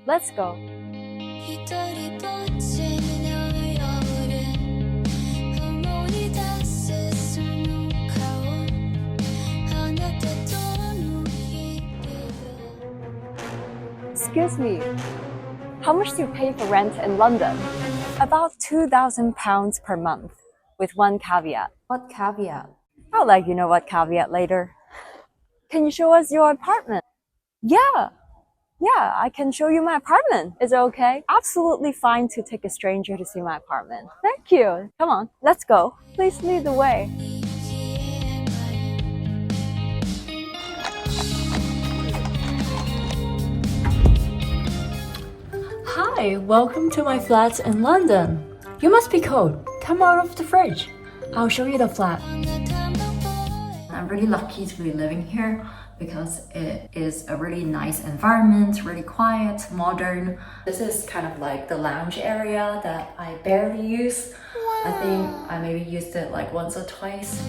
Let's go. Excuse me, how much do you pay for rent in London? About £2,000 per month, with one caveat. What caveat? I'll let you know what caveat later. Can you show us your apartment? Yeah, I can show you my apartment. Is it okay? Absolutely fine to take a stranger to see my apartment. Thank you. Come on, let's go. Please lead the way. Hi, welcome to my flat in London. You must be cold. Come out of the fridge. I'll show you the flat. I'm really lucky to be living here because it is a really nice environment, really quiet, modern. This is kind of like the lounge area that I barely use. I think I maybe used it like once or twice.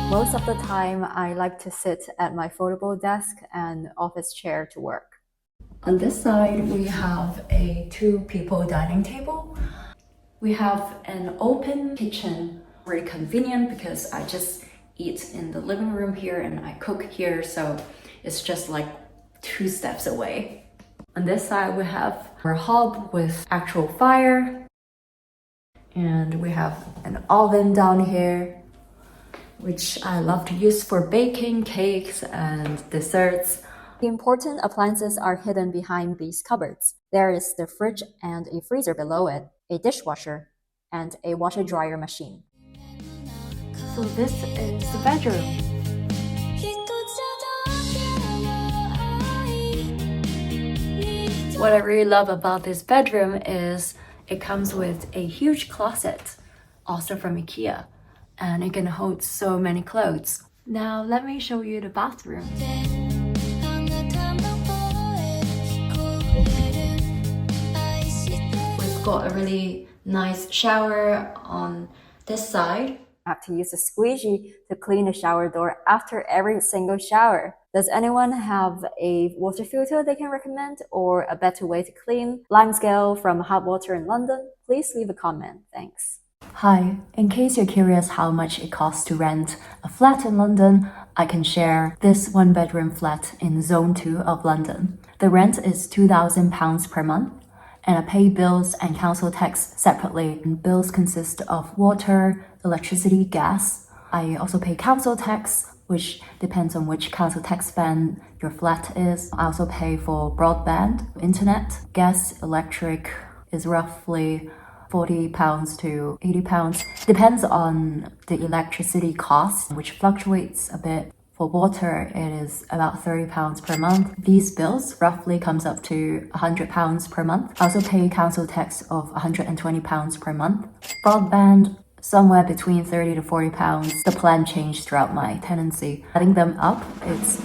Most of the time, I like to sit at my foldable desk and office chair to work. On this side, we have a two-people dining table. We have an open kitchen, really convenient because I just eat in the living room here and I cook here, so it's just like 2 steps away. On this side, we have our hob with actual fire, and we have an oven down here, which I love to use for baking cakes and desserts. The important appliances are hidden behind these cupboards. There is the fridge and a freezer below it, a dishwasher, and a washer-dryer machine. So this is the bedroom. What I really love about this bedroom is it comes with a huge closet, also from IKEA, and it can hold so many clothes. Now let me show you the bathroom. We've got a really nice shower on this side. I have to use a squeegee to clean the shower door after every single shower. Does anyone have a water filter they can recommend or a better way to clean limescale from hot water in London? Please leave a comment. Thanks. Hi, in case you're curious how much it costs to rent a flat in London, I can share this one-bedroom flat in Zone 2 of London. The rent is £2,000 per month, and I pay bills and council tax separately. And bills consist of water, electricity, gas. I also pay council tax, which depends on which council tax band your flat is. I also pay for broadband, internet, gas, electric is roughly £40 to £80. Depends on the electricity cost, which fluctuates a bit. For water, it is about £30 per month. These bills roughly comes up to £100 per month. I also pay council tax of £120 per month. Broadband, somewhere between £30 to £40. The plan changed throughout my tenancy. Adding them up, it's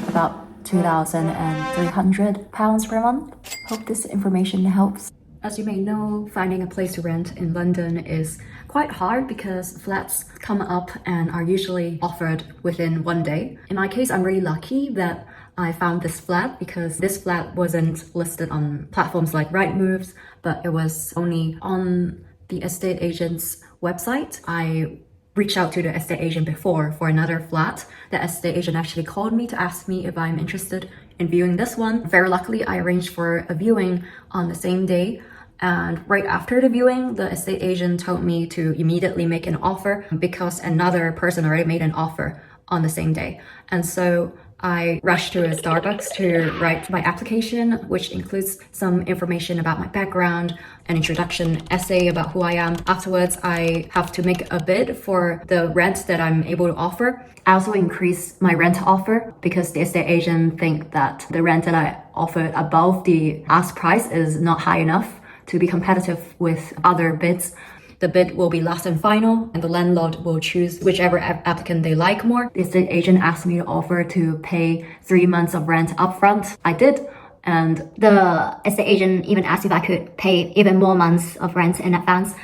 about £2,300 per month. Hope this information helps. As you may know, finding a place to rent in London is quite hard because flats come up and are usually offered within one day. In my case, I'm really lucky that I found this flat because this flat wasn't listed on platforms like Rightmoves, but it was only on the estate agent's website. I reached out to the estate agent before for another flat. The estate agent actually called me to ask me if I'm interested in viewing this one. Very luckily, I arranged for a viewing on the same day. And right after the viewing, the estate agent told me to immediately make an offer because another person already made an offer on the same day. And so I rushed to a Starbucks to write my application, which includes some information about my background, an introduction essay about who I am. Afterwards, I have to make a bid for the rent that I'm able to offer. I also increased my rent offer because the estate agent think that the rent that I offered above the ask price is not high enough to be competitive with other bids. The bid will be last and final, and the landlord will choose whichever applicant they like more. The estate agent asked me to offer to pay 3 months of rent upfront. I did, and the estate agent even asked if I could pay even more months of rent in advance.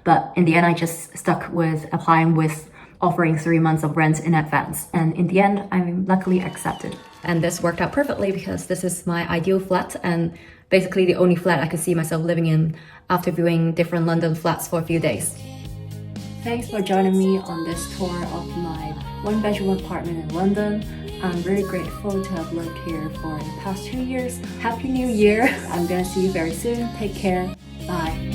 But in the end, I just stuck with applying with offering 3 months of rent in advance. And in the end, I luckily accepted. And this worked out perfectly because this is my ideal flat and basically the only flat I could see myself living in after viewing different London flats for a few days. Thanks for joining me on this tour of my one-bedroom apartment in London. I'm really grateful to have lived here for the past 2 years. Happy New Year! I'm gonna see you very soon. Take care. Bye.